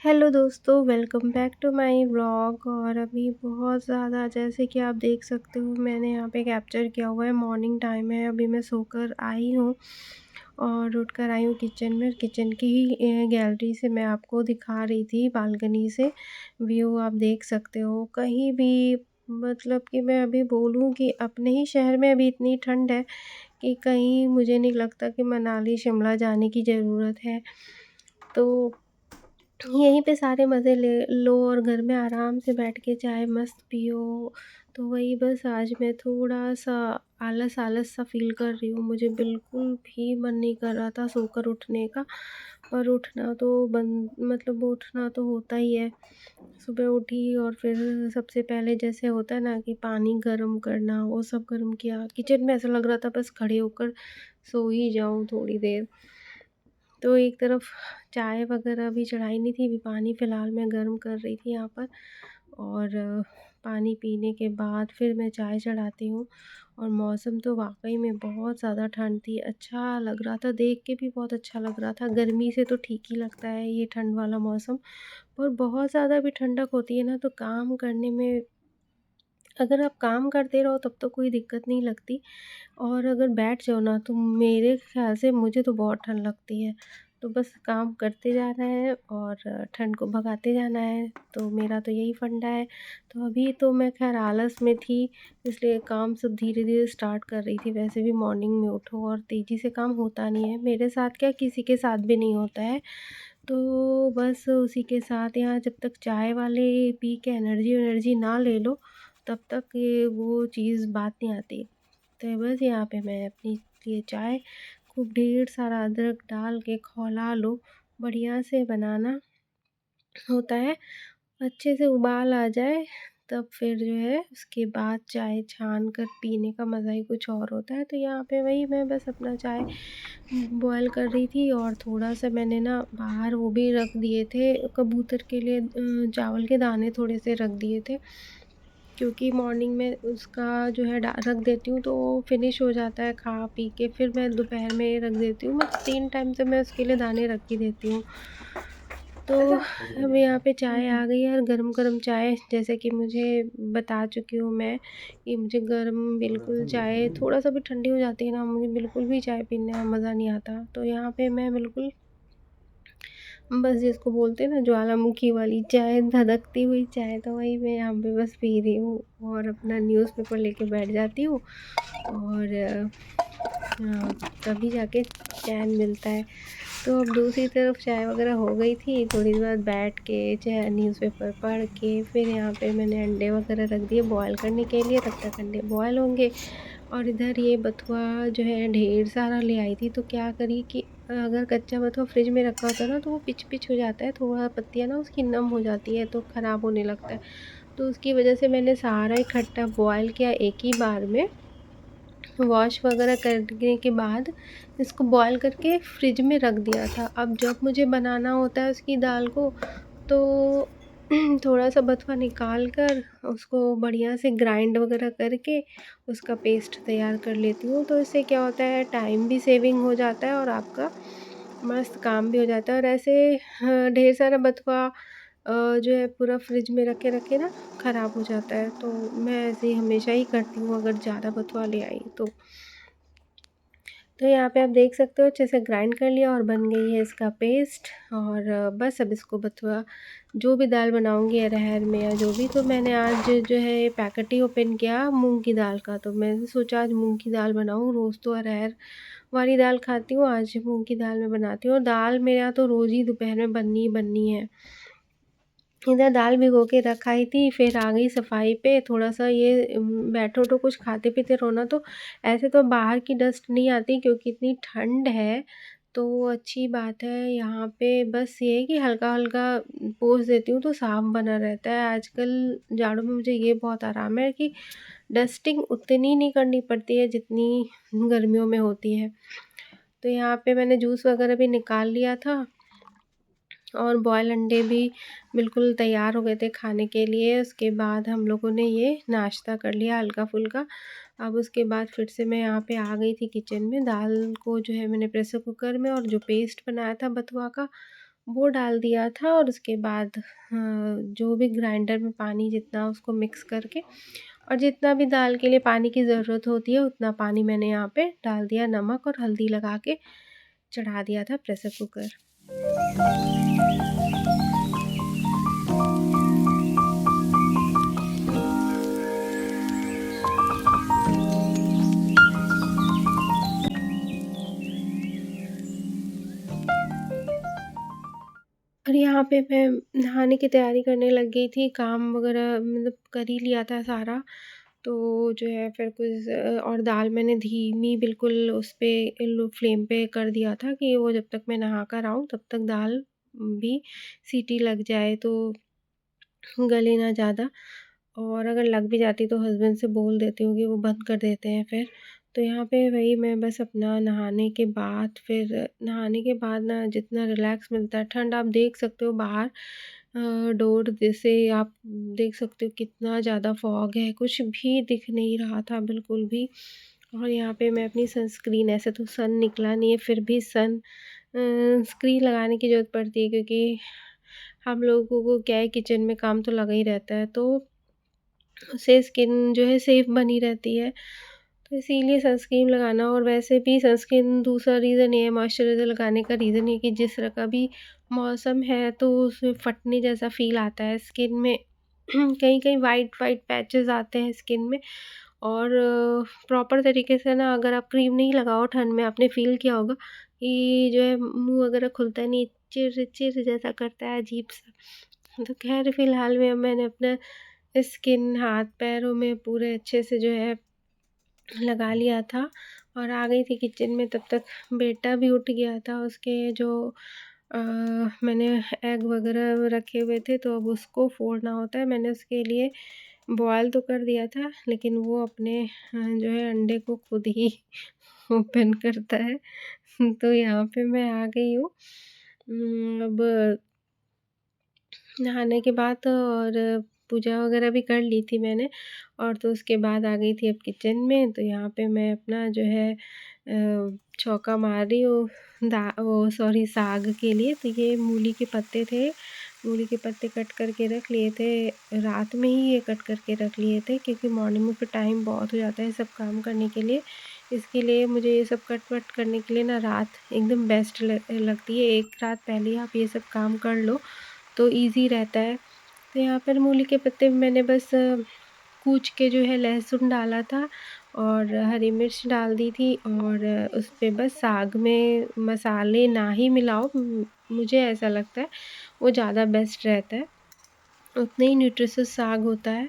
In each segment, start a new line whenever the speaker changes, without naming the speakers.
Hello दोस्तों, welcome back to my vlog. और अभी बहुत ज़्यादा जैसे कि आप देख सकते हो मैंने यहाँ पे कैप्चर किया हुआ है। मॉर्निंग टाइम है, अभी मैं सोकर आई हूँ और उठकर आई हूँ किचन में। किचन की ही गैलरी से मैं आपको दिखा रही थी, बालकनी से व्यू आप देख सकते हो। कहीं भी मतलब कि मैं अभी बोलूँ कि अपने ही शहर में अभी इतनी ठंड है कि कहीं मुझे नहीं लगता कि मनाली शिमला जाने की ज़रूरत है। तो यहीं पे सारे मज़े ले लो और घर में आराम से बैठ के चाय मस्त पियो। तो वही बस आज मैं थोड़ा-सा आलस-आलस सा फ़ील कर रही हूँ। मुझे बिल्कुल भी मन नहीं कर रहा था सोकर उठने का, पर उठना तो उठना तो होता ही है। सुबह उठी और फिर सबसे पहले जैसे होता है ना कि पानी गरम करना, वो सब गरम किया। किचन में ऐसा लग रहा था बस खड़े होकर सो ही जाऊँ थोड़ी देर। तो एक तरफ चाय वग़ैरह अभी चढ़ाई नहीं थी, अभी पानी फ़िलहाल मैं गर्म कर रही थी यहाँ पर। और पानी पीने के बाद फिर मैं चाय चढ़ाती हूँ। और मौसम तो वाक़ई में बहुत ज़्यादा ठंड थी, अच्छा लग रहा था, देख के भी बहुत अच्छा लग रहा था। गर्मी से तो ठीक ही लगता है ये ठंड वाला मौसम, पर बहुत ज़्यादा भी ठंडक होती है ना तो काम करने में, अगर आप काम करते रहो तब तो कोई दिक्कत नहीं लगती। और अगर बैठ जाओ ना तो मेरे ख़्याल से मुझे तो बहुत ठंड लगती है। तो बस काम करते जाना है और ठंड को भगाते जाना है, तो मेरा तो यही फंडा है। तो अभी तो मैं ख़ैर आलस में थी, इसलिए काम सब धीरे-धीरे स्टार्ट कर रही थी। वैसे भी मॉर्निंग में उठो और तेज़ी से काम होता नहीं है, मेरे साथ क्या किसी के साथ भी नहीं होता है। तो बस उसी के साथ यहाँ जब तक चाय वाले पी के एनर्जी ना ले लो, तब तक ये वो चीज़ बात नहीं आती। तो बस यहाँ पे मैं अपनी लिए चाय खूब ढेर सारा अदरक डाल के खौला लो, बढ़िया से बनाना होता है। अच्छे से उबाल आ जाए तब फिर जो है उसके बाद चाय छान कर पीने का मज़ा ही कुछ और होता है। तो यहाँ पे वही मैं बस अपना चाय बॉयल कर रही थी और थोड़ा-सा मैंने ना बाहर वो भी रख दिए थे कबूतर के लिए, चावल के दाने थोड़े से रख दिए थे। क्योंकि मॉर्निंग में उसका जो है डा रख देती हूँ तो वो फिनिश हो जाता है खा पी के, फिर मैं दोपहर में रख देती हूँ। मतलब 3 टाइम से मैं उसके लिए दाने रख ही देती हूँ। तो अब यहाँ पे चाय आ गई है और गरम-गरम चाय, जैसे कि मुझे बता चुकी हूँ मैं कि मुझे गरम बिल्कुल चाय थोड़ा-सा भी ठंडी हो जाती है ना, मुझे बिल्कुल भी चाय पीने में मज़ा नहीं आता। तो यहाँ पे मैं बिल्कुल बस जिसको बोलते हैं ना ज्वालामुखी वाली चाय, धधकती हुई चाय, तो वही मैं यहाँ पे बस पी रही हूँ और अपना न्यूज़पेपर लेके बैठ जाती हूँ। और तभी जाके चैन मिलता है। तो अब दूसरी तरफ चाय वग़ैरह हो गई थी, थोड़ी देर बाद बैठ के चाहे न्यूज़पेपर पढ़ के फिर यहाँ पे मैंने अंडे वग़ैरह रख दिए बॉयल करने के लिए, तब तक अंडे बॉयल होंगे। और इधर ये बथुआ जो है ढेर सारा ले आई थी, तो क्या करी कि अगर कच्चा बथुआ फ्रिज में रखा होता है ना तो वो पिच-पिच हो जाता है, थोड़ा पत्तियाँ ना उसकी नम हो जाती है तो ख़राब होने लगता है। तो उसकी वज़ह से मैंने सारा इकट्ठा बॉयल किया एक ही बार में, वॉश वग़ैरह करने के बाद इसको बॉयल करके फ्रिज में रख दिया था। अब जब मुझे बनाना होता है उसकी दाल को, तो थोड़ा-सा बथुआ निकाल कर उसको बढ़िया से ग्राइंड वग़ैरह करके उसका पेस्ट तैयार कर लेती हूँ। तो इससे क्या होता है, टाइम भी सेविंग हो जाता है और आपका मस्त काम भी हो जाता है। और ऐसे ढेर सारा बथुआ जो है पूरा फ्रिज में रखे-रखे ना ख़राब हो जाता है। तो मैं ऐसे ही हमेशा ही करती हूँ अगर ज़्यादा बथुआ ले आई तो। तो यहाँ पे आप देख सकते हो अच्छे से ग्राइंड कर लिया और बन गई है इसका पेस्ट। और बस अब इसको बथुआ जो भी दाल बनाऊँगी अरहर में या जो भी, तो मैंने आज जो है ये पैकेट ही ओपन किया मूँग की दाल का, तो मैंने सोचा आज मूँग की दाल बनाऊँ, रोज़ तो अरहर वाली दाल खाती हूँ, आज मूँग की दाल में बनाती हूँ। और दाल मेरा तो रोज़ ही दोपहर में बननी ही बननी है। इधर दाल भिगो के रखाई थी, फिर आ गई सफाई पे, थोड़ा-सा ये बैठो तो कुछ खाते-पीते रहो ना, तो ऐसे तो बाहर की डस्ट नहीं आती क्योंकि इतनी ठंड है, तो अच्छी बात है। यहाँ पे बस ये है कि हल्का-हल्का पोंछ देती हूँ तो साफ़ बना रहता है। आजकल जाड़ों में मुझे ये बहुत आराम है कि डस्टिंग उतनी नहीं करनी पड़ती है जितनी गर्मियों में होती है। तो यहाँ पे मैंने जूस वगैरह भी निकाल लिया था और बॉयल अंडे भी बिल्कुल तैयार हो गए थे खाने के लिए। उसके बाद हम लोगों ने ये नाश्ता कर लिया हल्का-फुल्का। अब उसके बाद फिर से मैं यहाँ पे आ गई थी किचन में, दाल को जो है मैंने प्रेशर कुकर में और जो पेस्ट बनाया था बथुआ का, वो डाल दिया था और उसके बाद जो भी ग्राइंडर में पानी जितना उसको मिक्स करके और जितना भी दाल के लिए पानी की ज़रूरत होती है उतना पानी मैंने यहाँ पे डाल दिया, नमक और हल्दी लगा के चढ़ा दिया था प्रेशर कुकर। और यहाँ पे मैं नहाने की तैयारी करने लग गई थी, काम वग़ैरह मतलब कर ही लिया था सारा। तो जो है फिर कुछ और दाल मैंने धीमी बिल्कुल उस पे लो फ्लेम पे कर दिया था कि वो जब तक मैं नहा कर आऊँ तब तक दाल भी सीटी लग जाए तो गले ना ज़्यादा। और अगर लग भी जाती तो हस्बैंड से बोल देती हूँ कि वो बंद कर देते हैं फिर। तो यहाँ पे वही मैं बस अपना नहाने के बाद ना जितना रिलैक्स मिलता है, ठंड आप देख सकते हो बाहर डोर जैसे आप देख सकते हो कितना ज़्यादा फॉग है, कुछ भी दिख नहीं रहा था बिल्कुल भी। और यहाँ पे मैं अपनी सनस्क्रीन, ऐसे तो सन निकला नहीं है फिर भी स्क्रीन लगाने की ज़रूरत पड़ती है क्योंकि हम लोगों को क्या है किचन में काम तो लगा ही रहता है, तो उससे स्किन जो है सेफ बनी रहती है। तो इसीलिए सनस्क्रीन लगाना, और वैसे भी सनस्क्रीन दूसरा रीज़न ये है मॉइस्चराइज़र लगाने का रीज़न ये है कि जिस तरह का भी मौसम है तो उसमें फटने जैसा फ़ील आता है स्किन में। कहीं-कहीं वाइट-वाइट पैचेज़ आते हैं स्किन में। और प्रॉपर तरीके से ना अगर आप क्रीम नहीं लगाओ ठंड में, आपने फ़ील किया होगा कि जो है मुँह वगैरह खुलता नहीं, चिर-चिर जैसा करता है अजीब-सा। तो ख़ैर फ़िलहाल में अब मैंने अपना स्किन हाथ-पैरों में पूरे अच्छे से जो है लगा लिया था और आ गई थी किचन में, तब तक बेटा भी उठ गया था। उसके जो अ, मैंने एग वग़ैरह रखे हुए थे तो अब उसको फोड़ना होता है। मैंने उसके लिए बॉयल तो कर दिया था लेकिन वो अपने जो है अंडे को खुद ही ओपन करता है। तो यहाँ पे मैं आ गई हूँ। अब नहाने के बाद और पूजा वगैरह भी कर ली थी मैंने, और तो उसके बाद आ गई थी अब किचन में। तो यहाँ पे मैं अपना जो है छौंका मार रही हूँ साग के लिए। तो ये मूली के पत्ते थे, मूली के पत्ते कट करके रख लिए थे, रात में ही ये कट करके रख लिए थे क्योंकि मॉर्निंग में फिर टाइम बहुत हो जाता है सब काम करने के लिए। इसके लिए मुझे ये सब कट-वट करने के लिए ना रात एकदम बेस्ट लगती है। एक रात पहले ही आप ये सब काम कर लो तो ईज़ी रहता है। तो यहाँ पर मूली के पत्ते मैंने बस कूच के जो है लहसुन डाला था और हरी मिर्च डाल दी थी, और उस पे बस साग में मसाले ना ही मिलाओ, मुझे ऐसा लगता है वो ज़्यादा बेस्ट रहता है। उतने ही न्यूट्रिशियस साग होता है।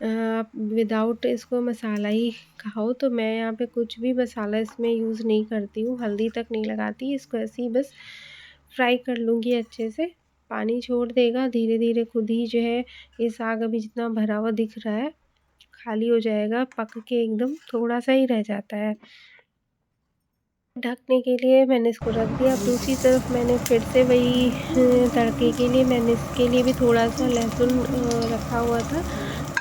आप विदाउट इसको मसाला ही खाओ। तो मैं यहाँ पे कुछ भी मसाला इसमें यूज़ नहीं करती हूँ, हल्दी तक नहीं लगाती, इसको ऐसे ही बस फ्राई कर लूँगी अच्छे से। पानी छोड़ देगा धीरे-धीरे खुद ही जो है, ये साग अभी जितना भरा हुआ दिख रहा है, खाली हो जाएगा, पक के एकदम थोड़ा-सा ही रह जाता है। ढकने के लिए मैंने इसको रख दिया। अब दूसरी तरफ मैंने फिर से वही तड़के के लिए मैंने इसके लिए भी थोड़ा-सा लहसुन रखा हुआ था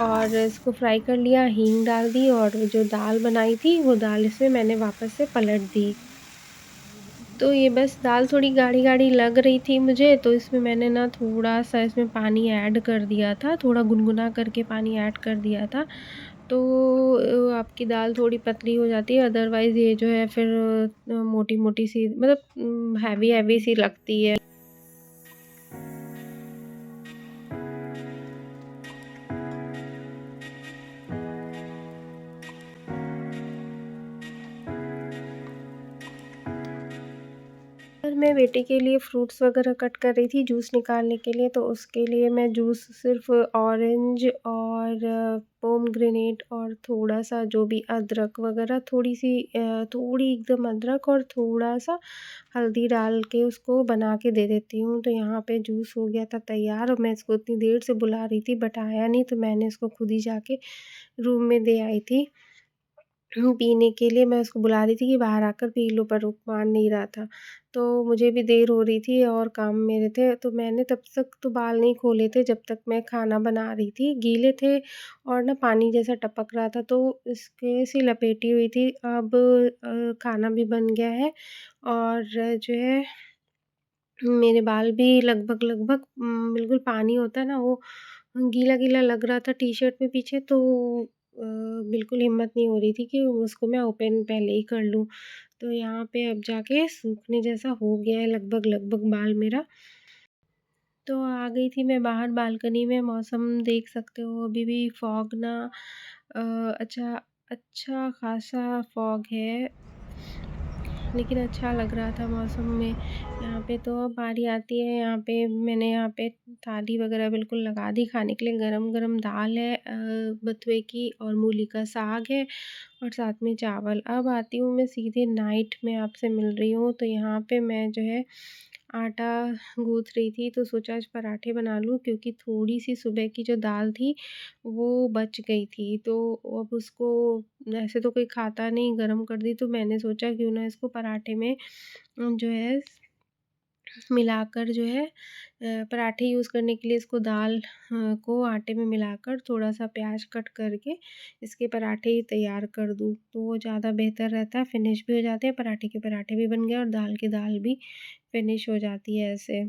और इसको फ्राई कर लिया, हींग डाल दी और जो दाल बनाई थी वो दाल इसमें मैंने वापस से पलट दी। तो ये बस दाल थोड़ी गाढ़ी-गाढ़ी लग रही थी मुझे, तो इसमें मैंने ना थोड़ा-सा इसमें पानी ऐड कर दिया था, थोड़ा गुनगुना करके पानी ऐड कर दिया था। तो आपकी दाल थोड़ी पतली हो जाती है, अदरवाइज़ ये जो है फिर मोटी-मोटी सी मतलब हैवी-हैवी सी लगती है। सर, मैं बेटे के लिए फ्रूट्स वगैरह कट कर रही थी जूस निकालने के लिए, तो उसके लिए मैं जूस सिर्फ़ ऑरेंज और पोमग्रेनेट और थोड़ा-सा जो भी अदरक वगैरह थोड़ी एकदम अदरक और थोड़ा-सा हल्दी डाल के उसको बना के दे देती हूँ। तो यहाँ पे जूस हो गया था तैयार और मैं इसको इतनी देर से बुला रही थी बट आया नहीं, तो मैंने इसको खुद ही जाके रूम में दे आई थी। पीने के लिए मैं उसको बुला रही थी कि बाहर आकर पी लो, पर वो मान नहीं रहा था। तो मुझे भी देर हो रही थी और काम मेरे थे, तो मैंने तब तक तो बाल नहीं खोले थे जब तक मैं खाना बना रही थी। गीले थे और ना पानी जैसा टपक रहा था, तो इसके ऐसी लपेटी हुई थी। अब खाना भी बन गया है और जो है मेरे बाल भी लगभग बिल्कुल पानी होता है ना वो गीला-गीला लग रहा था टी-शर्ट में पीछे तो बिल्कुल हिम्मत नहीं हो रही थी कि उसको मैं ओपन पहले ही कर लूँ। तो यहाँ पे अब जाके सूखने जैसा हो गया है लगभग बाल मेरा। तो आ गई थी मैं बाहर बालकनी में, मौसम देख सकते हो अभी भी फॉग ना अ, अच्छा अच्छा खासा फॉग है। लेकिन अच्छा लग रहा था मौसम में। यहाँ पे तो बारी आती है, यहाँ पे मैंने यहाँ पे थाली वगैरह बिल्कुल लगा दी खाने के लिए, गरम-गरम दाल है बथुए की और मूली का साग है और साथ में चावल। अब आती हूँ मैं सीधे नाइट में आपसे मिल रही हूँ, तो यहाँ पे मैं जो है आटा गूँथ रही थी, तो सोचा आज पराठे बना लूँ क्योंकि थोड़ी-सी सुबह की जो दाल थी, वो बच गई थी। तो अब उसको ऐसे तो कोई खाता नहीं, गरम कर दी, तो मैंने सोचा क्यों ना इसको पराठे में जो है मिलाकर जो है पराठे यूज़ करने के लिए इसको दाल को आटे में मिलाकर थोड़ा-सा प्याज़ कट करके इसके पराठे तैयार कर दूँ, तो वो ज़्यादा बेहतर रहता है, फिनिश भी हो जाते हैं, पराठे के पराठे भी बन गए और दाल की दाल भी फिनिश हो जाती है ऐसे।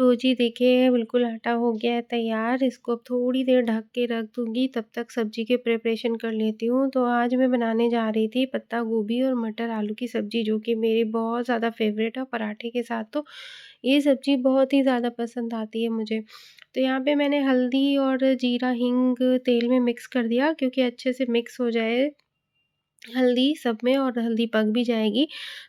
तो जी देखिए बिल्कुल आटा हो गया है तैयार, इसको अब थोड़ी देर ढक के रख दूँगी, तब तक सब्ज़ी की प्रिपरेशन कर लेती हूँ। तो आज मैं बनाने जा रही थी पत्ता गोभी और मटर आलू की सब्ज़ी जो कि मेरी बहुत ज़्यादा फ़ेवरेट है पराठे के साथ तो ये सब्ज़ी बहुत ही ज़्यादा पसंद आती है मुझे। तो यहाँ पे मैंने हल्दी और जीरा, हींग तेल में मिक्स कर दिया क्योंकि अच्छे से मिक्स हो जाए हल्दी सब में और हल्दी पक भी जाएगी।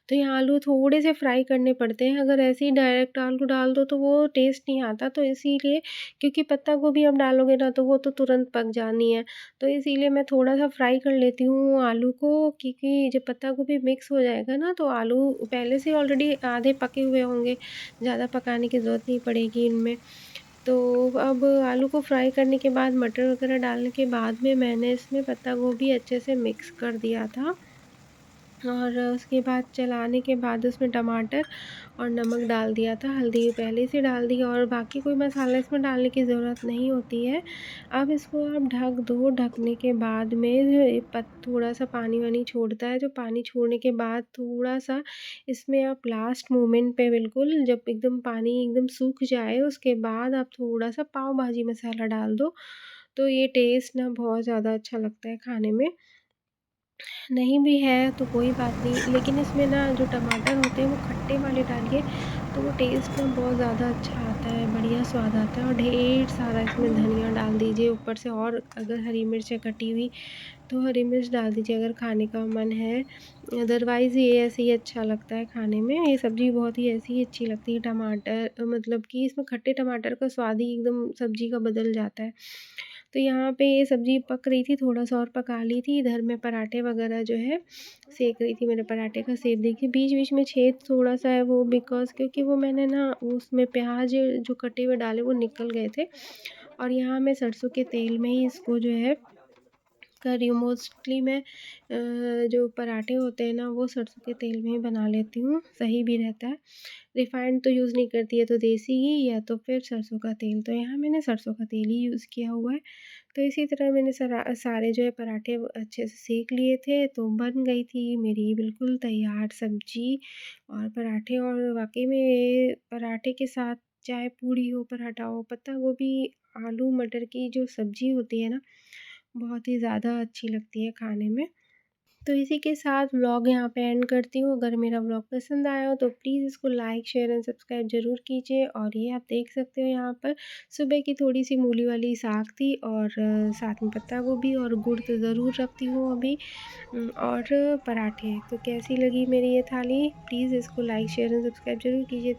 तो ये आलू थोड़े से फ्राई करने पड़ते हैं, अगर ऐसे ही डायरेक्ट आलू डाल दो तो वो टेस्ट नहीं आता। तो इसीलिए क्योंकि पत्ता गोभी आप डालोगे ना तो वो तो तुरंत पक जानी है। तो इसीलिए मैं थोड़ा-सा फ्राई कर लेती हूँ आलू को क्योंकि जब पत्ता गोभी मिक्स हो जाएगा ना तो आलू पहले से ऑलरेडी आधे पके हुए होंगे, ज़्यादा पकाने की ज़रूरत नहीं पड़ेगी इनमें। तो अब आलू को फ्राई करने के बाद मटर वगैरह डालने के बाद में मैंने इसमें पत्ता गोभी अच्छे से मिक्स कर दिया था और उसके बाद चलाने के बाद उसमें टमाटर और नमक डाल दिया था, हल्दी पहले से डाल दी और बाकी कोई मसाला इसमें डालने की ज़रूरत नहीं होती है। अब इसको आप ढक दो, ढकने के बाद में ये थोड़ा-सा पानी-वानी छोड़ता है, जो पानी छोड़ने के बाद थोड़ा-सा इसमें आप लास्ट मोमेंट पे बिल्कुल जब एकदम पानी एकदम सूख जाए, उसके बाद आप थोड़ा-सा पाव भाजी मसाला डाल दो, तो ये टेस्ट ना बहुत ज़्यादा अच्छा लगता है खाने में। नहीं भी है तो कोई बात नहीं, लेकिन इसमें ना जो टमाटर होते हैं वो खट्टे वाले डालिए, तो वो टेस्ट ना बहुत ज़्यादा अच्छा आता है, बढ़िया स्वाद आता है और ढेर सारा इसमें धनिया डाल दीजिए ऊपर से और अगर हरी मिर्च है कटी हुई, तो हरी मिर्च डाल दीजिए अगर खाने का मन है। अदरवाइज़ ये ऐसे ही अच्छा लगता है खाने में, ये सब्ज़ी बहुत ही ऐसे ही अच्छी लगती है टमाटर मतलब कि इसमें खट्टे टमाटर का स्वाद ही एकदम सब्ज़ी का बदल जाता है। तो यहाँ पे ये सब्ज़ी पक रही थी, थोड़ा-सा और पका ली थी, इधर मैं पराठे वगैरह जो है सेंक रही थी, मैंने पराठे का शेप देखिए बीच-बीच में छेद थोड़ा-सा है वो बिकॉज़ क्योंकि वो मैंने ना उसमें प्याज़ जो कटे हुए डाले वो निकल गए थे और यहाँ मैं सरसों के तेल में ही इसको जो है कर रही हूँ मोस्टली मैं जो पराठे होते हैं ना वो सरसों के तेल में ही बना लेती हूँ, सही भी रहता है। रिफाइंड तो यूज़ नहीं करती है तो देसी घी या तो फिर सरसों का तेल, तो यहाँ मैंने सरसों का तेल ही यूज़ किया हुआ है। तो इसी तरह मैंने सारे जो है पराठे अच्छे से सेंक लिए थे, तो बन गई थी मेरी बिल्कुल तैयार सब्ज़ी और पराठे और वाक़ई में ये पराठे के साथ चाहे पूड़ी हो, पराठा हो, पत्ता गोभी, आलू मटर की जो सब्ज़ी होती है ना, बहुत ही ज़्यादा अच्छी लगती है खाने में। तो इसी के साथ व्लॉग यहाँ पे एंड करती हूँ। अगर मेरा व्लॉग पसंद आया हो तो प्लीज़ इसको लाइक, शेयर एंड सब्सक्राइब ज़रूर कीजिए और ये आप देख सकते हो यहाँ पर सुबह की थोड़ी-सी मूली वाली साग थी और साथ में पत्ता गोभी और गुड़ तो ज़रूर रखती हूँ अभी और पराठे। तो कैसी लगी मेरी ये थाली? प्लीज़ इसको लाइक, शेयर एंड सब्सक्राइब ज़रूर कीजिए।